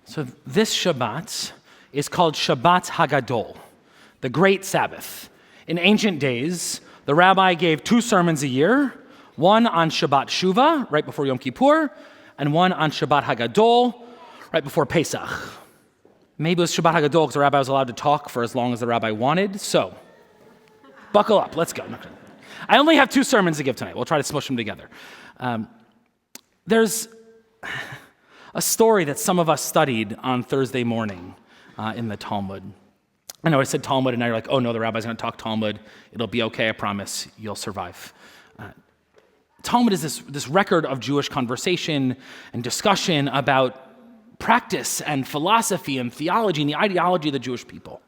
So this Shabbat is called Shabbat Hagadol, the Great Sabbath. In ancient days, the rabbi gave 2 sermons a year, one on Shabbat Shuvah, right before Yom Kippur, and one on Shabbat Hagadol, right before Pesach. Maybe it was Shabbat Hagadol because the rabbi was allowed to talk for as long as the rabbi wanted. So, buckle up, let's go. I only have 2 sermons to give tonight. We'll try to smush them together. There's a story that some of us studied on Thursday morning in the Talmud. I know I said Talmud, and now you're like, oh no, the rabbi's going to talk Talmud. It'll be okay, I promise. You'll survive. Talmud is this record of Jewish conversation and discussion about practice and philosophy and theology and the ideology of the Jewish people.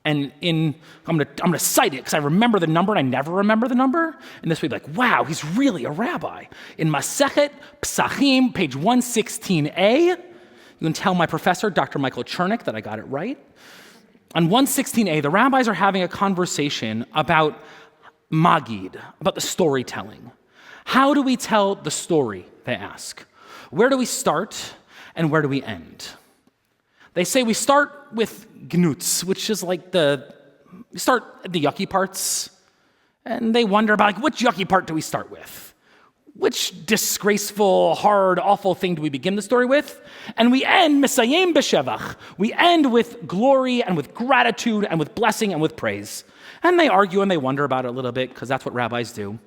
And I'm gonna cite it because I remember the number and I never remember the number. And this would be like, wow, he's really a rabbi. In Masechet Psachim, page 116a, you can tell my professor, Dr. Michael Chernick, that I got it right. On 116a, the rabbis are having a conversation about Magid, about the storytelling. How do we tell the story, they ask. Where do we start and where do we end? They say we start with gnutz, which is like we start at the yucky parts, and they wonder about like, which yucky part do we start with? Which disgraceful, hard, awful thing do we begin the story with? And we end misayim b'shevach. We end with glory and with gratitude and with blessing and with praise. And they argue and they wonder about it a little bit because that's what rabbis do.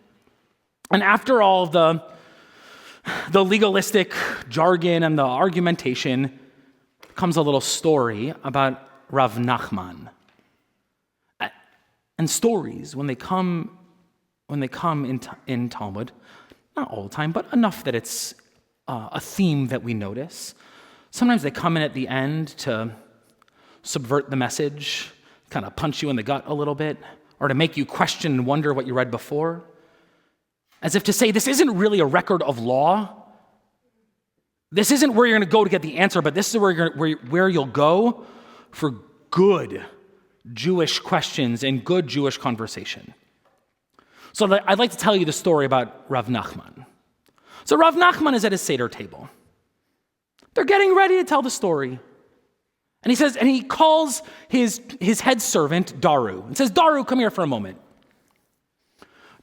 And after all the legalistic jargon and the argumentation, comes a little story about Rav Nachman. And stories, when they come in Talmud, not all the time, but enough that it's a theme that we notice. Sometimes they come in at the end to subvert the message, kind of punch you in the gut a little bit, or to make you question and wonder what you read before. As if to say, this isn't really a record of law. This isn't where you're going to go to get the answer, but this is where you'll go for good Jewish questions and good Jewish conversation. So I'd like to tell you the story about Rav Nachman. So Rav Nachman is at his Seder table. They're getting ready to tell the story. And he calls his head servant, Daru, and says, Daru, come here for a moment.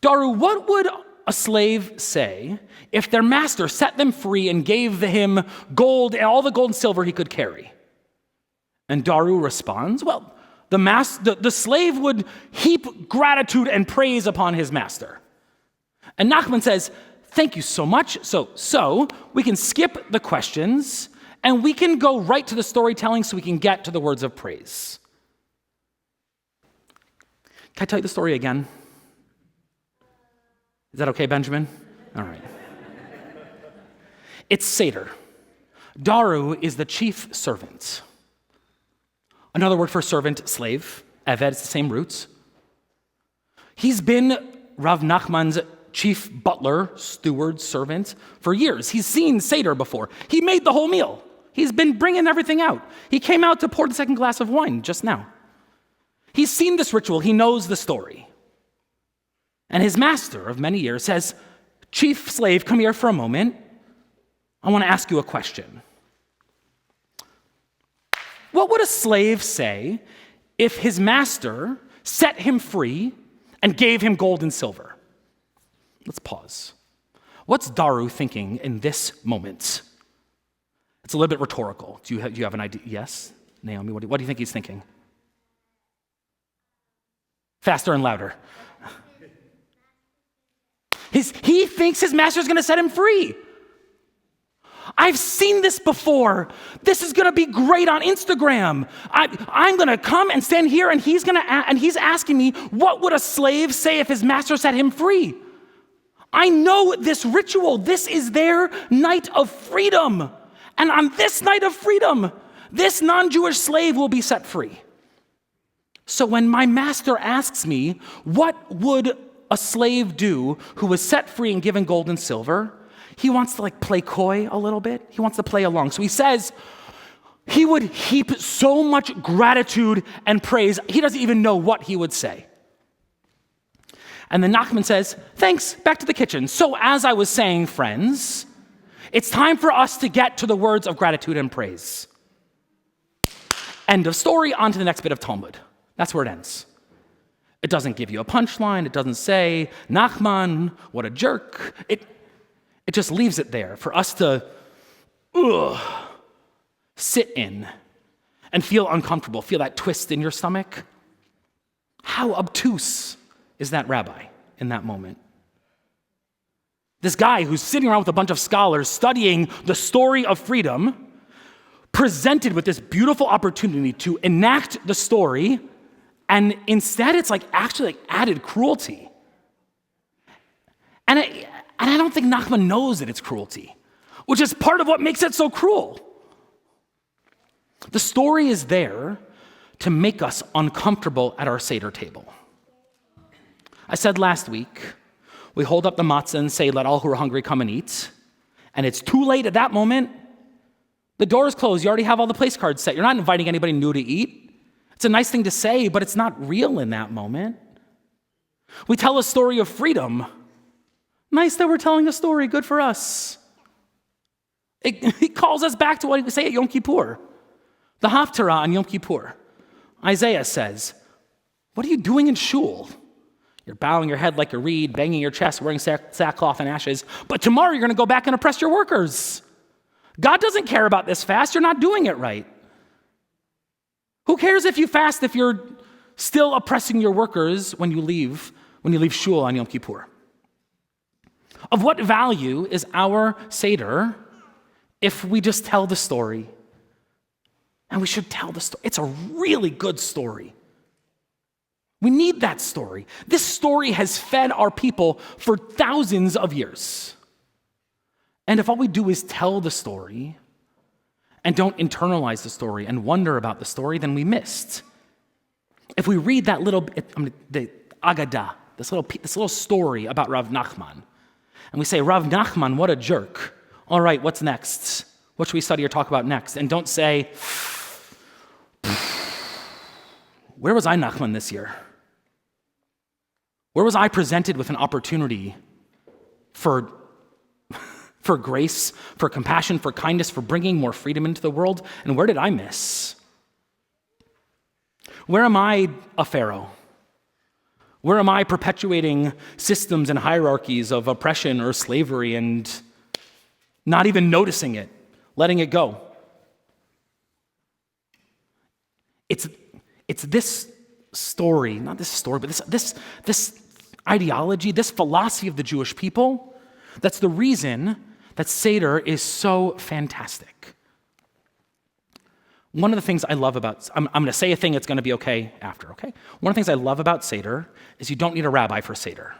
Daru, what would a slave say if their master set them free and gave him gold and all the gold and silver he could carry? And Daru responds, well, the slave would heap gratitude and praise upon his master. And Nachman says, thank you so much. So we can skip the questions and we can go right to the storytelling so we can get to the words of praise. Can I tell you the story again? Is that okay, Benjamin? All right. It's Seder. Daru is the chief servant. Another word for servant, slave. Eved, it's the same roots. He's been Rav Nachman's chief butler, steward, servant for years. He's seen Seder before. He made the whole meal. He's been bringing everything out. He came out to pour the second glass of wine just now. He's seen this ritual. He knows the story. And his master of many years says, chief slave, come here for a moment. I want to ask you a question. What would a slave say if his master set him free and gave him gold and silver? Let's pause. What's Daru thinking in this moment? It's a little bit rhetorical. Do you have an idea? Yes? Naomi, what do you think he's thinking? Faster and louder. He thinks his master's going to set him free. I've seen this before. This is going to be great on Instagram. I'm going to come and stand here, and he's asking me, what would a slave say if his master set him free? I know this ritual. This is their night of freedom. And on this night of freedom, this non-Jewish slave will be set free. So when my master asks me, what would a slave do who was set free and given gold and silver? He wants to play coy a little bit. He wants to play along. So he says he would heap so much gratitude and praise, he doesn't even know what he would say. And then Nachman says, thanks, back to the kitchen. So as I was saying, friends, it's time for us to get to the words of gratitude and praise. End of story, on to the next bit of Talmud. That's where it ends. It doesn't give you a punchline. It doesn't say, Nachman, what a jerk. It just leaves it there for us to sit in and feel uncomfortable, feel that twist in your stomach. How obtuse is that rabbi in that moment? This guy who's sitting around with a bunch of scholars studying the story of freedom, presented with this beautiful opportunity to enact the story, and instead it's actually added cruelty. And I don't think Nachman knows that it's cruelty, which is part of what makes it so cruel. The story is there to make us uncomfortable at our Seder table. I said last week, we hold up the matzah and say, let all who are hungry come and eat. And it's too late at that moment. The door is closed. You already have all the place cards set. You're not inviting anybody new to eat. It's a nice thing to say, but it's not real in that moment. We tell a story of freedom. Nice that we're telling a story. Good for us. It calls us back to what we say at Yom Kippur. The Haftarah on Yom Kippur. Isaiah says, what are you doing in shul? You're bowing your head like a reed, banging your chest, wearing sackcloth and ashes, but tomorrow you're going to go back and oppress your workers. God doesn't care about this fast. You're not doing it right. Who cares if you fast if you're still oppressing your workers when you leave shul on Yom Kippur? Of what value is our Seder if we just tell the story? And we should tell the story. It's a really good story. We need that story. This story has fed our people for thousands of years. And if all we do is tell the story and don't internalize the story and wonder about the story, then we missed. If we read that the Agadah, this little story about Rav Nachman, and we say, Rav Nachman, what a jerk. All right, what's next? What should we study or talk about next? And don't say, where was I Nachman this year? Where was I presented with an opportunity for grace, for compassion, for kindness, for bringing more freedom into the world? And where did I miss? Where am I a Pharaoh? Where am I perpetuating systems and hierarchies of oppression or slavery and not even noticing it, letting it go? It's this story, not this story, but this ideology, this philosophy of the Jewish people, that's the reason that Seder is so fantastic. One of the things I love about, I'm going to say a thing that's going to be okay after, okay? One of the things I love about Seder is you don't need a rabbi for Seder.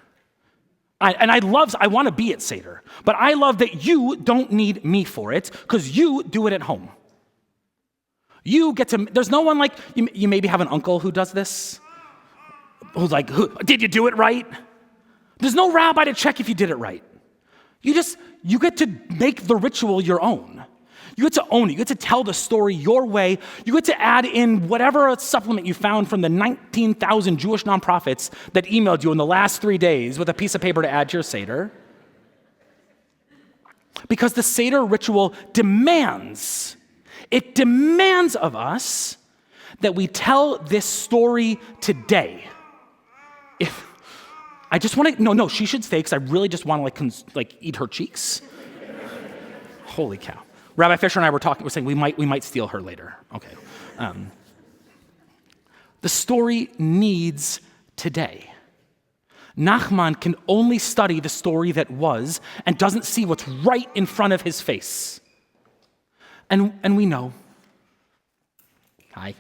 I want to be at Seder, but I love that you don't need me for it because you do it at home. You get to, there's no one you maybe have an uncle who does this, who's did you do it right? There's no rabbi to check if you did it right. You get to make the ritual your own. You get to own it. You get to tell the story your way. You get to add in whatever supplement you found from the 19,000 Jewish nonprofits that emailed you in the last 3 days with a piece of paper to add to your Seder. Because the Seder ritual demands of us that we tell this story today. If I just want to, no, she should stay because I really just want to eat her cheeks. Holy cow. Rabbi Fisher and I we're saying we might steal her later. Okay. The story needs today. Nachman can only study the story that was and doesn't see what's right in front of his face. And we know. Hi.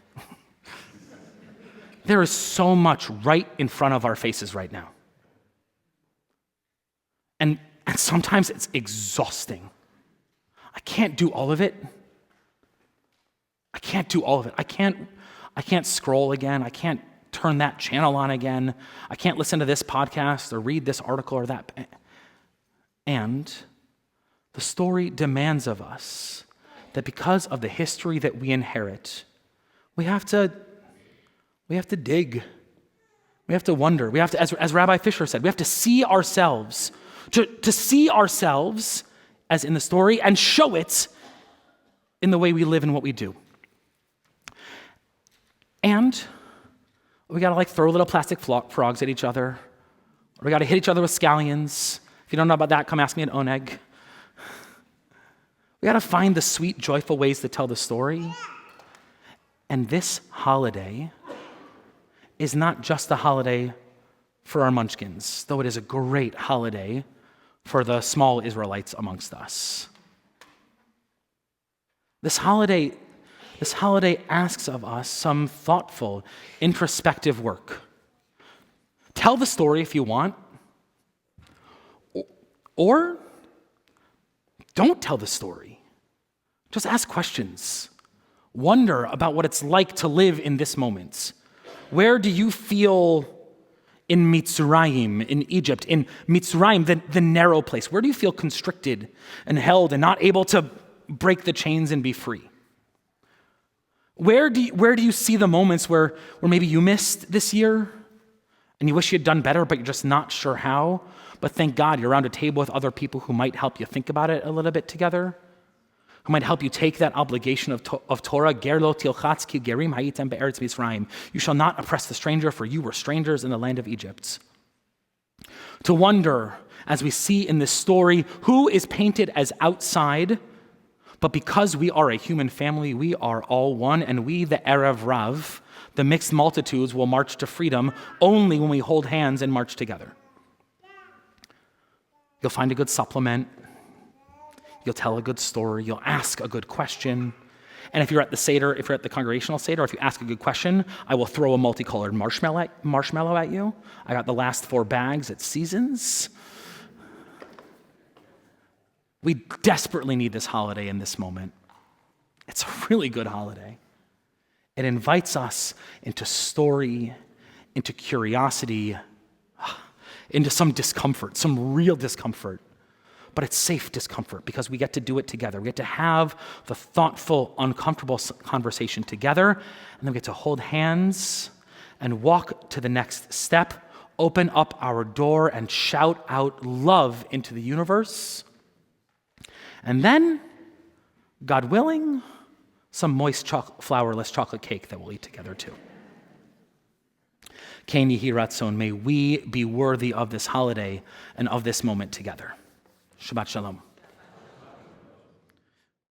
There is so much right in front of our faces right now. And sometimes it's exhausting. I can't do all of it. I can't scroll again. I can't turn that channel on again. I can't listen to this podcast or read this article or that. And the story demands of us that because of the history that we inherit, we have to dig. We have to wonder. We have to, as Rabbi Fisher said, we have to see ourselves, to see ourselves as in the story and show it in the way we live and what we do. And we got to throw little plastic frogs at each other. Or we got to hit each other with scallions. If you don't know about that, come ask me at Oneg. We got to find the sweet, joyful ways to tell the story. And this holiday is not just a holiday for our munchkins, though it is a great holiday for the small Israelites amongst us. This holiday asks of us some thoughtful, introspective work. Tell the story if you want, or don't tell the story. Just ask questions. Wonder about what it's like to live in this moment. Where do you feel in Mitzrayim, in Egypt, in Mitzrayim, the narrow place? Where do you feel constricted and held and not able to break the chains and be free? Where do you see the moments where maybe you missed this year and you wish you had done better, but you're just not sure how? But thank God you're around a table with other people who might help you think about it a little bit together, who might help you take that obligation of Torah, Ger lo tilchatz ki gerim hayitem be'eretz Mitzrayim. You shall not oppress the stranger, for you were strangers in the land of Egypt. To wonder, as we see in this story, who is painted as outside, but because we are a human family, we are all one, and we, the Erev Rav, the mixed multitudes, will march to freedom only when we hold hands and march together. You'll find a good supplement. You'll tell a good story. You'll ask a good question. And if you're at the Seder, if you're at the congregational Seder, if you ask a good question, I will throw a multicolored marshmallow at you. I got the last 4 bags at Seasons. We desperately need this holiday in this moment. It's a really good holiday. It invites us into story, into curiosity, into some discomfort, some real discomfort. But it's safe discomfort because we get to do it together. We get to have the thoughtful, uncomfortable conversation together, and then we get to hold hands and walk to the next step, open up our door and shout out love into the universe. And then, God willing, some moist flourless chocolate cake that we'll eat together too. Ken Yehi Ratzon, may we be worthy of this holiday and of this moment together. Shabbat Shalom.